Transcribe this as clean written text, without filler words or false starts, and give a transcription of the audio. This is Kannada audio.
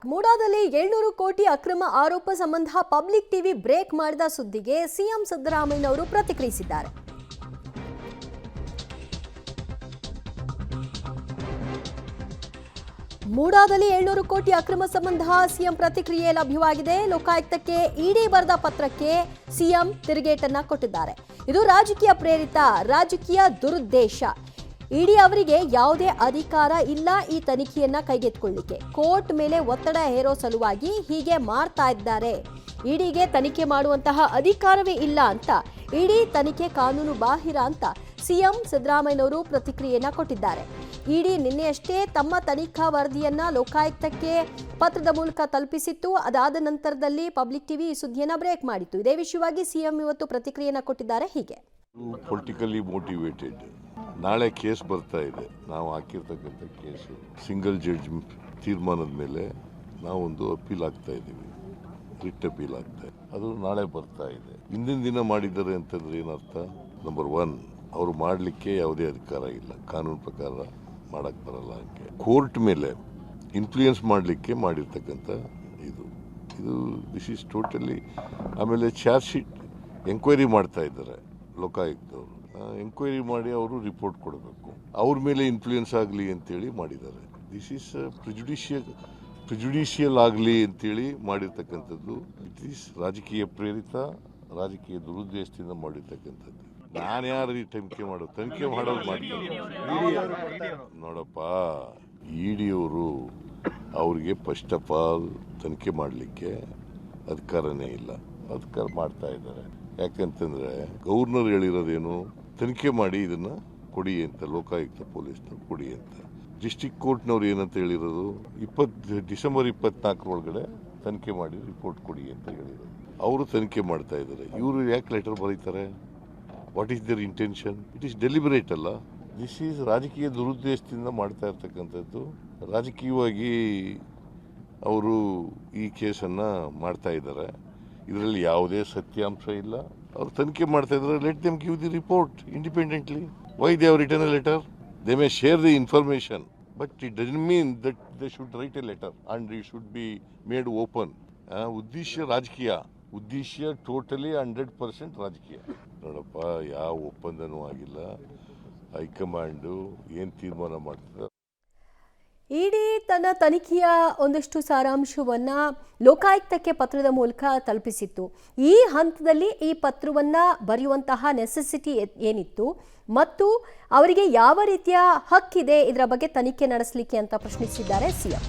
ಮೂಡಾದಲ್ಲಿ 700 ಕೋಟಿ ಅಕ್ರಮ ಆರೋಪ ಸಂಬಂಧ ಪಬ್ಲಿಕ್ ಟಿವಿ ಬ್ರೇಕ್ ಮಾಡಿದ ಸುದ್ದಿಗೆ ಸಿಎಂ ಸಿದ್ದರಾಮಯ್ಯ ಅವರು ಪ್ರತಿಕ್ರಿಯಿಸಿದ್ದಾರೆ. ಮೂಡಾದಲ್ಲಿ 700 ಕೋಟಿ ಅಕ್ರಮ ಸಂಬಂಧ ಸಿಎಂ ಪ್ರತಿಕ್ರಿಯೆ ಲಭ್ಯವಾಗಿದೆ. ಲೋಕಾಯುಕ್ತಕ್ಕೆ ಇಡಿ ಬರೆದ ಪತ್ರಕ್ಕೆ ಸಿಎಂ ತಿರುಗೇಟನ್ನ ಕೊಟ್ಟಿದ್ದಾರೆ. ಇದು ರಾಜಕೀಯ ಪ್ರೇರಿತ, ರಾಜಕೀಯ ದುರುದ್ದೇಶ. ಇಡಿ ಅವರಿಗೆ ಯಾವುದೇ ಅಧಿಕಾರ ಇಲ್ಲ ಈ ತನಿಖೆಯನ್ನ ಕೈಗೆತ್ತಿಕೊಳ್ಳಿಕ್ಕೆ. ಕೋರ್ಟ್ ಮೇಲೆ ಒತ್ತಡ ಹೇರೋ ಸಲುವಾಗಿ ಹೀಗೆ ಮಾಡ್ತಾ ಇದ್ದಾರೆ. ಇಡಿಗೆ ತನಿಖೆ ಮಾಡುವಂತಹ ಅಧಿಕಾರವೇ ಇಲ್ಲ ಅಂತ, ಇಡಿ ತನಿಖೆ ಕಾನೂನು ಬಾಹಿರ ಅಂತ ಸಿಎಂ ಸಿದ್ದರಾಮಯ್ಯನವರು ಪ್ರತಿಕ್ರಿಯೆಯನ್ನ ಕೊಟ್ಟಿದ್ದಾರೆ. ಇಡಿ ನಿನ್ನೆಯಷ್ಟೇ ತಮ್ಮ ತನಿಖಾ ವರದಿಯನ್ನ ಲೋಕಾಯುಕ್ತಕ್ಕೆ ಪತ್ರದ ಮೂಲಕ ತಲುಪಿಸಿತ್ತು. ಅದಾದ ನಂತರದಲ್ಲಿ ಪಬ್ಲಿಕ್ ಟಿವಿ ಈ ಸುದ್ದಿಯನ್ನ ಬ್ರೇಕ್ ಮಾಡಿತ್ತು. ಇದೇ ವಿಷಯವಾಗಿ ಸಿಎಂ ಇವತ್ತು ಪ್ರತಿಕ್ರಿಯೆಯನ್ನ ಕೊಟ್ಟಿದ್ದಾರೆ. ಹೀಗೆ ಪೊಲಿಟಿಕಲಿ ಮೋಟಿವೇಟೆಡ್. ನಾಳೆ ಕೇಸ್ ಬರ್ತಾ ಇದೆ. ನಾವು ಹಾಕಿರ್ತಕ್ಕಂಥ ಕೇಸು ಸಿಂಗಲ್ ಜಡ್ಜ್ ತೀರ್ಮಾನದ ಮೇಲೆ ನಾವೊಂದು ಅಪೀಲ್ ಆಗ್ತಾ ಇದ್ದೀವಿ, ರಿಟ್ ಅಪೀಲ್ ಆಗ್ತಾ ಇದೆ. ಅದು ನಾಳೆ ಬರ್ತಾ ಇದೆ. ಹಿಂದಿನ ದಿನ ಮಾಡಿದ್ದಾರೆ ಅಂತಂದ್ರೆ ಏನರ್ಥ? ನಂಬರ್ 1, ಅವರು ಮಾಡಲಿಕ್ಕೆ ಯಾವುದೇ ಅಧಿಕಾರ ಇಲ್ಲ, ಕಾನೂನು ಪ್ರಕಾರ ಮಾಡಕ್ ಬರಲ್ಲ. ಹಾಗೆ ಕೋರ್ಟ್ ಮೇಲೆ ಇನ್ಫ್ಲೂಯೆನ್ಸ್ ಮಾಡಲಿಕ್ಕೆ ಮಾಡಿರ್ತಕ್ಕಂಥ ಇದು ದಿಸ್ ಈಸ್ ಟೋಟಲಿ. ಆಮೇಲೆ ಚಾರ್ಜ್ ಶೀಟ್ ಎಂಕ್ವೈರಿ ಮಾಡ್ತಾ ಇದ್ದಾರೆ ಲೋಕಾಯುಕ್ತವರು. ಎಂಕ್ವೈರಿ ಮಾಡಿ ಅವರು ರಿಪೋರ್ಟ್ ಕೊಡಬೇಕು. ಅವ್ರ ಮೇಲೆ ಇನ್ಫ್ಲೂಯೆನ್ಸ್ ಆಗಲಿ ಅಂತೇಳಿ ಮಾಡಿದ್ದಾರೆ. ದಿಸ್ ಈಸ್ ಪ್ರಿಜುಡಿಷಿಯಲ್ ಆಗಲಿ ಅಂತೇಳಿ ಮಾಡಿರ್ತಕ್ಕಂಥದ್ದು. ಇಟ್ ಈಸ್ ರಾಜಕೀಯ ಪ್ರೇರಿತ, ರಾಜಕೀಯ ದುರುದ್ದೇಶದಿಂದ ಮಾಡಿರ್ತಕ್ಕಂಥದ್ದು. ನಾನು ಯಾರು ತನಿಖೆ ಮಾಡೋದು ಮಾಡ್ತಾರೆ ನೋಡಪ್ಪ. ಇಡಿಯವರು ಅವ್ರಿಗೆ ಫಸ್ಟ್ ಆಫ್ ಆಲ್ ತನಿಖೆ ಮಾಡಲಿಕ್ಕೆ ಅಧಿಕಾರನೇ ಇಲ್ಲ. ಅಧಿಕಾರ ಮಾಡ್ತಾ ಇದ್ದಾರೆ. ಯಾಕಂತಂದ್ರೆ ಗವರ್ನರ್ ಹೇಳಿರೋದೇನು? ತನಿಖೆ ಮಾಡಿ ಇದನ್ನ ಕೊಡಿ ಅಂತ, ಲೋಕಾಯುಕ್ತ ಪೊಲೀಸ್ನವ್ರು ಕೊಡಿ ಅಂತ. ಡಿಸ್ಟ್ರಿಕ್ಟ್ ಕೋರ್ಟ್ನವ್ರು ಏನಂತ ಹೇಳಿರೋದು? ಡಿಸೆಂಬರ್ 24 ಒಳಗಡೆ ತನಿಖೆ ಮಾಡಿ ರಿಪೋರ್ಟ್ ಕೊಡಿ ಅಂತ ಹೇಳಿರೋದು. ಅವರು ತನಿಖೆ ಮಾಡ್ತಾ ಇದ್ದಾರೆ. ಇವರು ಯಾಕೆ ಲೆಟರ್ ಬರೀತಾರೆ? What is their intention? It is deliberate ಅಲ್ಲ. ದಿಸ್ ಈಸ್ ರಾಜಕೀಯ ದುರುದ್ದೇಶದಿಂದ ಮಾಡ್ತಾ ಇರ್ತಕ್ಕಂಥದ್ದು. ರಾಜಕೀಯವಾಗಿ ಅವರು ಈ ಕೇಸನ್ನ ಮಾಡ್ತಾ ಇದ್ದಾರೆ. ಇದರಲ್ಲಿ ಯಾವುದೇ ಸತ್ಯಾಂಶ ಇಲ್ಲ. ಅವ್ರು ತನಿಖೆ ಮಾಡ್ತಾ ಇದ್ದಾರೆ. Let them give the report independently. Why they have written a letter? They may share the information, but it doesn't mean that they should write A letter and it should be made open. ಉದ್ದೇಶ ರಾಜಕೀಯ, ಉದ್ದೇಶ ಟೋಟಲಿ 100% ರಾಜಕೀಯ. ನೋಡಪ್ಪ, ಯಾವ ಒಪ್ಪಂದನೂ ಆಗಿಲ್ಲ. ಹೈಕಮಾಂಡು ಏನು ತೀರ್ಮಾನ ಮಾಡ್ತದೆ. ಇಡಿ ತನ್ನ ತನಿಖೆಯ ಒಂದಷ್ಟು ಸಾರಾಂಶವನ್ನ ಲೋಕಾಯುಕ್ತಕ್ಕೆ ಪತ್ರದ ಮೂಲಕ ತಲುಪಿಸಿತ್ತು. ಈ ಹಂತದಲ್ಲಿ ಈ ಪತ್ರವನ್ನ ಬರೆಯುವಂತಹ ನೆಸೆಸಿಟಿ ಏನಿತ್ತು ಮತ್ತು ಅವರಿಗೆ ಯಾವ ರೀತಿಯ ಹಕ್ಕಿದೆ ಇದರ ಬಗ್ಗೆ ತನಿಖೆ ನಡೆಸಲಿಕ್ಕೆ ಅಂತ ಪ್ರಶ್ನಿಸಿದ್ದಾರೆ ಸಿಎಂ.